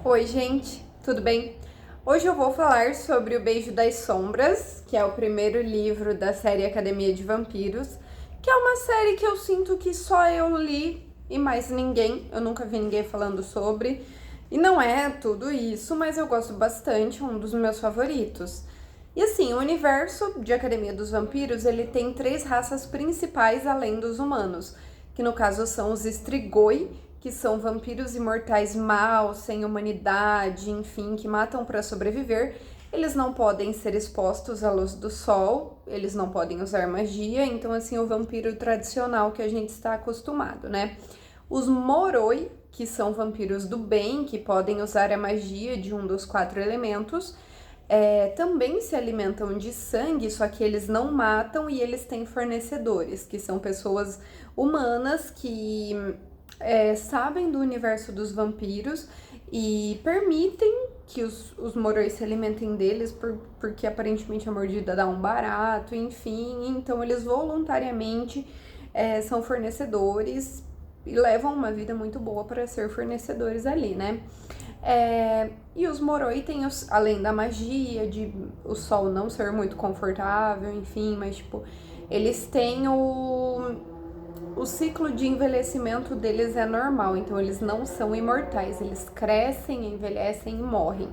Oi, gente, tudo bem? Hoje eu vou falar sobre O Beijo das Sombras, que é o primeiro livro da série Academia de Vampiros, que é uma série que eu sinto que só eu li e mais ninguém, eu nunca vi ninguém falando sobre, e não é tudo isso, mas eu gosto bastante, é um dos meus favoritos. E assim, o universo de Academia dos Vampiros, ele tem três raças principais além dos humanos, que no caso são os Strigoi, que são vampiros imortais maus, sem humanidade, enfim, que matam para sobreviver. Eles não podem ser expostos à luz do sol, eles não podem usar magia, então assim, o vampiro tradicional que a gente está acostumado, né? Os Moroi, que são vampiros do bem, que podem usar a magia de um dos quatro elementos, também se alimentam de sangue, só que eles não matam e eles têm fornecedores, que são pessoas humanas que sabem do universo dos vampiros e permitem que os Moroi se alimentem deles porque aparentemente a mordida dá um barato, enfim, então eles voluntariamente são fornecedores e levam uma vida muito boa para ser fornecedores ali, né? E os Moroi têm, além da magia, de o sol não ser muito confortável, enfim, mas tipo, eles têm o ciclo de envelhecimento deles é normal, então eles não são imortais, eles crescem, envelhecem e morrem.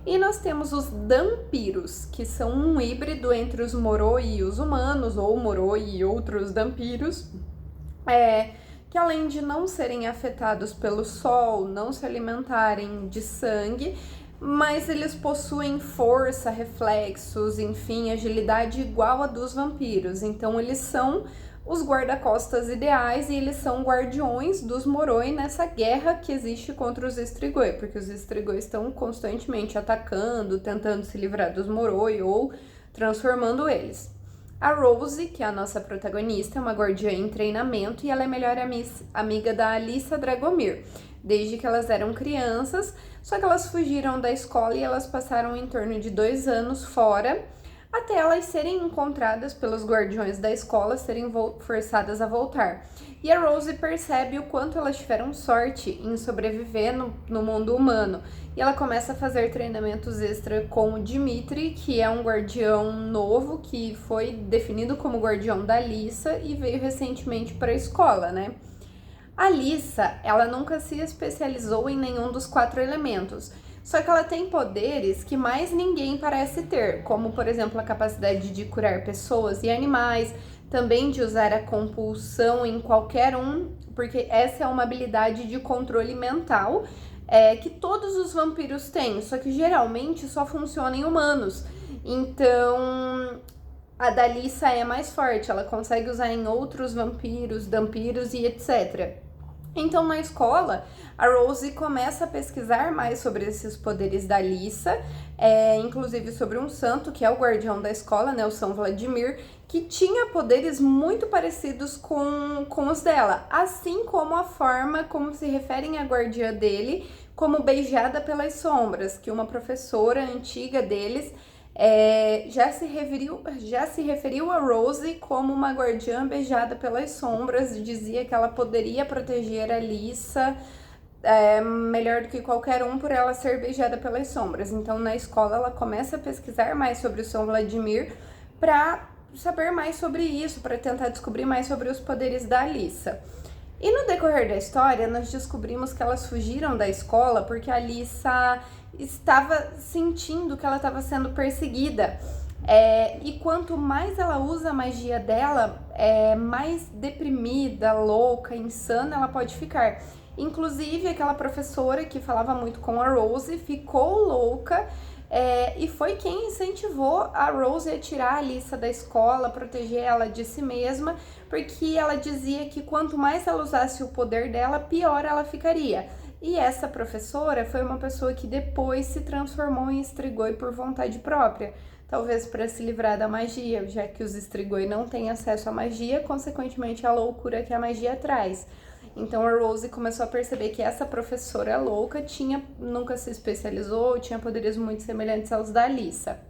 E nós temos os Dampiros, que são um híbrido entre os Moroi e os humanos, ou Moroi e outros Dampiros, que além de não serem afetados pelo sol, não se alimentarem de sangue, mas eles possuem força, reflexos, enfim, agilidade igual a dos vampiros. Então eles são os guarda-costas ideais e eles são guardiões dos Moroi nessa guerra que existe contra os Strigoi, porque os Strigoi estão constantemente atacando, tentando se livrar dos Moroi ou transformando eles. A Rose, que é a nossa protagonista, é uma guardiã em treinamento e ela é melhor amiga da Alyssa Dragomir, desde que elas eram crianças, só que elas fugiram da escola e elas passaram em torno de 2 anos fora, até elas serem encontradas pelos guardiões da escola, serem forçadas a voltar. E a Rose percebe o quanto elas tiveram sorte em sobreviver no mundo humano. E ela começa a fazer treinamentos extra com o Dimitri, que é um guardião novo, que foi definido como guardião da Alyssa e veio recentemente para a escola, né? A Alyssa, ela nunca se especializou em nenhum dos 4 elementos, só que ela tem poderes que mais ninguém parece ter, como, por exemplo, a capacidade de curar pessoas e animais, também de usar a compulsão em qualquer um, porque essa é uma habilidade de controle mental que todos os vampiros têm, só que geralmente só funciona em humanos. Então, a da Alyssa é mais forte, ela consegue usar em outros vampiros, dampiros e etc. Então, na escola, a Rose começa a pesquisar mais sobre esses poderes da Alyssa, inclusive sobre um santo, que é o guardião da escola, né, o São Vladimir, que tinha poderes muito parecidos com os dela, assim como a forma como se referem à guardiã dele como beijada pelas sombras, que uma professora antiga deles já se referiu a Rose como uma guardiã beijada pelas sombras, dizia que ela poderia proteger a Alyssa melhor do que qualquer um por ela ser beijada pelas sombras. Então, na escola, ela começa a pesquisar mais sobre o São Vladimir para saber mais sobre isso, para tentar descobrir mais sobre os poderes da Alyssa. E no decorrer da história, nós descobrimos que elas fugiram da escola porque a Alyssa estava sentindo que ela estava sendo perseguida. E quanto mais ela usa a magia dela, mais deprimida, louca, insana ela pode ficar. Inclusive, aquela professora que falava muito com a Rose ficou louca e foi quem incentivou a Rose a tirar a Alyssa da escola, proteger ela de si mesma, porque ela dizia que quanto mais ela usasse o poder dela, pior ela ficaria. E essa professora foi uma pessoa que depois se transformou em Strigoi por vontade própria, talvez para se livrar da magia, já que os Strigoi não têm acesso à magia, consequentemente a loucura que a magia traz. Então a Rose começou a perceber que essa professora louca nunca se especializou, tinha poderes muito semelhantes aos da Alyssa.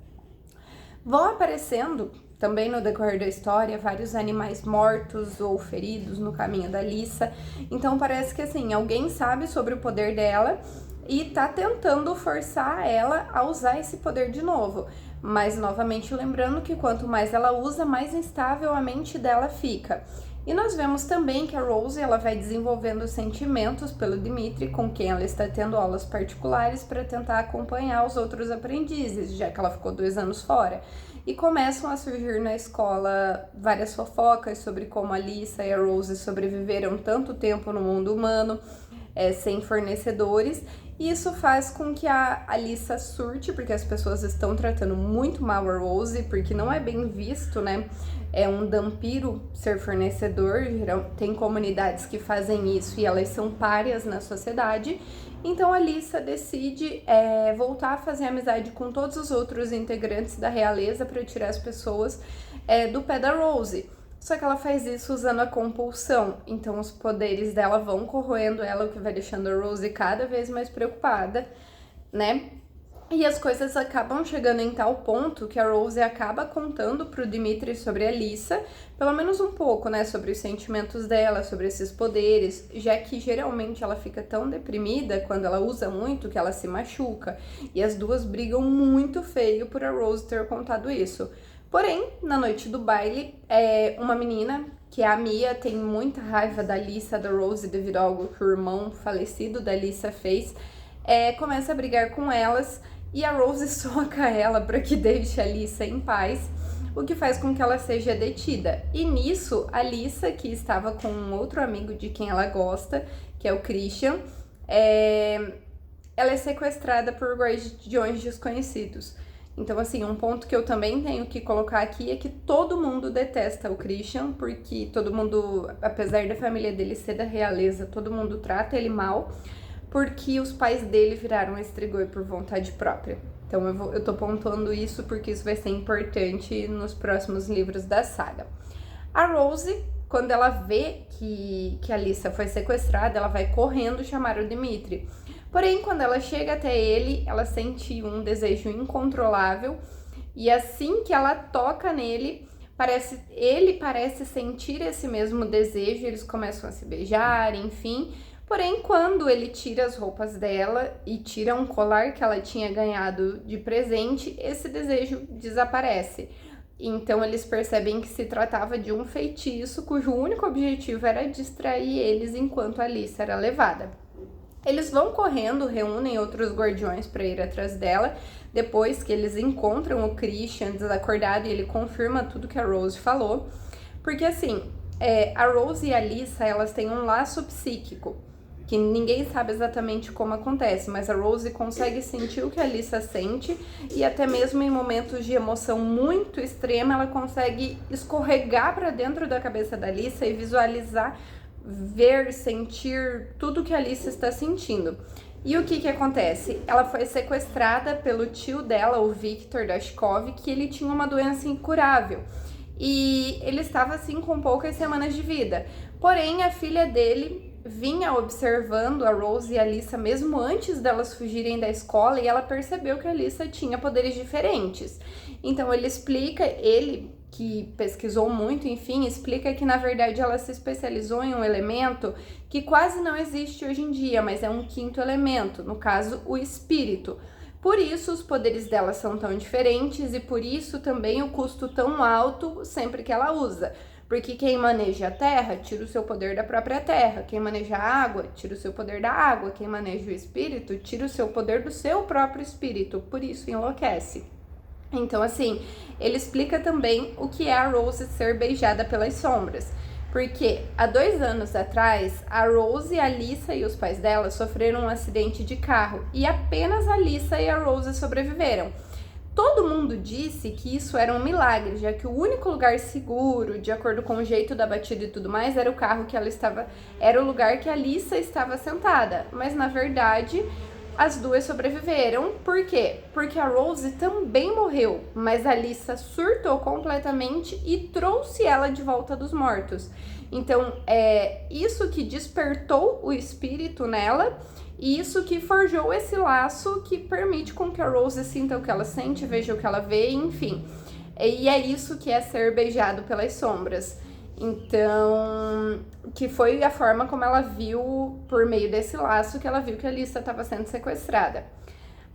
Vão aparecendo também no decorrer da história vários animais mortos ou feridos no caminho da Alyssa. Então parece que assim, alguém sabe sobre o poder dela e tá tentando forçar ela a usar esse poder de novo. Mas, novamente, lembrando que quanto mais ela usa, mais instável a mente dela fica. E nós vemos também que a Rose ela vai desenvolvendo sentimentos pelo Dimitri, com quem ela está tendo aulas particulares para tentar acompanhar os outros aprendizes, já que ela ficou 2 anos fora. E começam a surgir na escola várias fofocas sobre como a Alyssa e a Rose sobreviveram tanto tempo no mundo humano, sem fornecedores. E isso faz com que a Alyssa surte, porque as pessoas estão tratando muito mal a Rose, porque não é bem visto, né? É um vampiro ser fornecedor, tem comunidades que fazem isso e elas são párias na sociedade. Então a Alyssa decide voltar a fazer amizade com todos os outros integrantes da realeza para tirar as pessoas do pé da Rose. Só que ela faz isso usando a compulsão, então os poderes dela vão corroendo ela, o que vai deixando a Rose cada vez mais preocupada, né? E as coisas acabam chegando em tal ponto que a Rose acaba contando pro Dimitri sobre a Alyssa, pelo menos um pouco, né, sobre os sentimentos dela, sobre esses poderes, já que geralmente ela fica tão deprimida quando ela usa muito que ela se machuca, e as duas brigam muito feio por a Rose ter contado isso. Porém, na noite do baile, uma menina, que é a Mia, tem muita raiva da Alyssa, da Rose, devido a algo que o irmão falecido da Alyssa fez, começa a brigar com elas e a Rose soca ela para que deixe a Alyssa em paz, o que faz com que ela seja detida. E nisso, a Alyssa, que estava com um outro amigo de quem ela gosta, que é o Christian, ela é sequestrada por guardiões desconhecidos. Então, assim, um ponto que eu também tenho que colocar aqui é que todo mundo detesta o Christian, porque todo mundo, apesar da família dele ser da realeza, todo mundo trata ele mal, porque os pais dele viraram Strigoi por vontade própria. Então eu tô pontuando isso porque isso vai ser importante nos próximos livros da saga. A Rose, quando ela vê que a Alyssa foi sequestrada, ela vai correndo chamar o Dimitri. Porém, quando ela chega até ele, ela sente um desejo incontrolável e assim que ela toca nele, ele parece sentir esse mesmo desejo, eles começam a se beijar, enfim. Porém, quando ele tira as roupas dela e tira um colar que ela tinha ganhado de presente, esse desejo desaparece. Então, eles percebem que se tratava de um feitiço cujo único objetivo era distrair eles enquanto a Alyssa era levada. Eles vão correndo, reúnem outros guardiões para ir atrás dela, depois que eles encontram o Christian desacordado e ele confirma tudo que a Rose falou. Porque assim, a Rose e a Alyssa, elas têm um laço psíquico, que ninguém sabe exatamente como acontece, mas a Rose consegue sentir o que a Alyssa sente e até mesmo em momentos de emoção muito extrema, ela consegue escorregar para dentro da cabeça da Alyssa e visualizar, ver, sentir tudo que a Alyssa está sentindo. E o que acontece? Ela foi sequestrada pelo tio dela, o Victor Dashkov, que ele tinha uma doença incurável. E ele estava assim com poucas semanas de vida. Porém, a filha dele vinha observando a Rose e a Alyssa mesmo antes delas fugirem da escola e ela percebeu que a Alyssa tinha poderes diferentes. Então ele que pesquisou muito, enfim, explica que na verdade ela se especializou em um elemento que quase não existe hoje em dia, mas é um quinto elemento, no caso o espírito. Por isso os poderes dela são tão diferentes e por isso também o custo tão alto sempre que ela usa. Porque quem maneja a terra, tira o seu poder da própria terra. Quem maneja a água, tira o seu poder da água. Quem maneja o espírito, tira o seu poder do seu próprio espírito. Por isso enlouquece. Então, assim, ele explica também o que é a Rose ser beijada pelas sombras. Porque há 2 anos atrás, a Rose, a Alyssa e os pais dela sofreram um acidente de carro. E apenas a Alyssa e a Rose sobreviveram. Todo mundo disse que isso era um milagre, já que o único lugar seguro, de acordo com o jeito da batida e tudo mais, era o carro que ela estava, era o lugar que a Alyssa estava sentada. Mas na verdade, as duas sobreviveram. Por quê? Porque a Rose também morreu, mas a Alyssa surtou completamente e trouxe ela de volta dos mortos. Então, é isso que despertou o espírito nela. E isso que forjou esse laço que permite com que a Rose sinta o que ela sente, veja o que ela vê, enfim. E é isso que é ser beijado pelas sombras. Então, que foi a forma como ela viu, por meio desse laço, que ela viu que a Alyssa estava sendo sequestrada.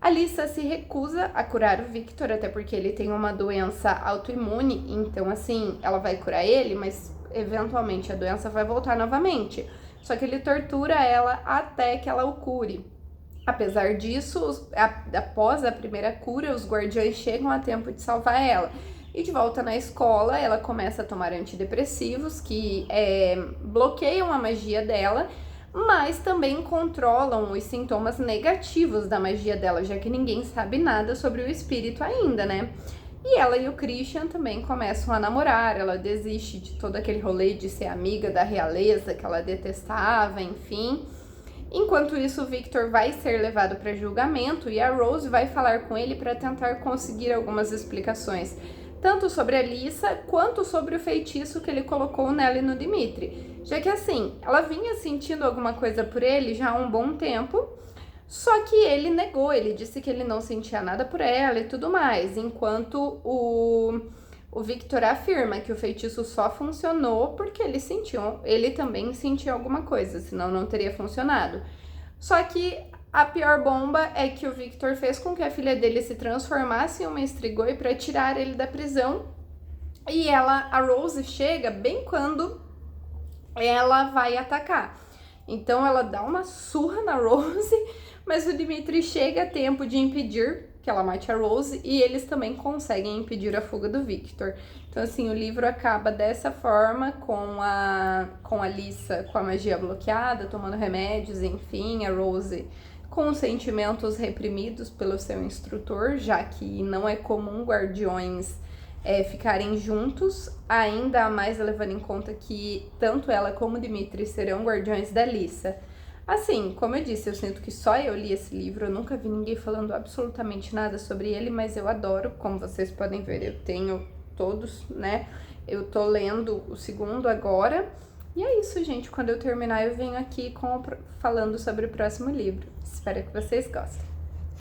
A Alyssa se recusa a curar o Victor, até porque ele tem uma doença autoimune, então assim, ela vai curar ele, mas eventualmente a doença vai voltar novamente. Só que ele tortura ela até que ela o cure. Apesar disso, após a primeira cura, os guardiões chegam a tempo de salvar ela. E de volta na escola, ela começa a tomar antidepressivos que bloqueiam a magia dela, mas também controlam os sintomas negativos da magia dela, já que ninguém sabe nada sobre o espírito ainda, né? E ela e o Christian também começam a namorar, ela desiste de todo aquele rolê de ser amiga da realeza que ela detestava, enfim. Enquanto isso, o Victor vai ser levado para julgamento e a Rose vai falar com ele para tentar conseguir algumas explicações, tanto sobre a Alyssa quanto sobre o feitiço que ele colocou nela e no Dimitri. Já que assim, ela vinha sentindo alguma coisa por ele já há um bom tempo, só que ele negou, ele disse que ele não sentia nada por ela e tudo mais, enquanto o Victor afirma que o feitiço só funcionou porque ele também sentiu alguma coisa, senão não teria funcionado. Só que a pior bomba é que o Victor fez com que a filha dele se transformasse em uma estrigoi para tirar ele da prisão. E a Rose chega bem quando ela vai atacar. Então ela dá uma surra na Rose, mas o Dimitri chega a tempo de impedir que ela mate a Rose e eles também conseguem impedir a fuga do Victor. Então assim, o livro acaba dessa forma, com a Alyssa com a magia bloqueada, tomando remédios, enfim, a Rose com os sentimentos reprimidos pelo seu instrutor, já que não é comum guardiões ficarem juntos, ainda mais levando em conta que tanto ela como o Dimitri serão guardiões da Alyssa. Assim, como eu disse, eu sinto que só eu li esse livro, eu nunca vi ninguém falando absolutamente nada sobre ele, mas eu adoro, como vocês podem ver, eu tenho todos, né? Eu tô lendo o segundo agora, e é isso, gente, quando eu terminar eu venho aqui falando sobre o próximo livro. Espero que vocês gostem.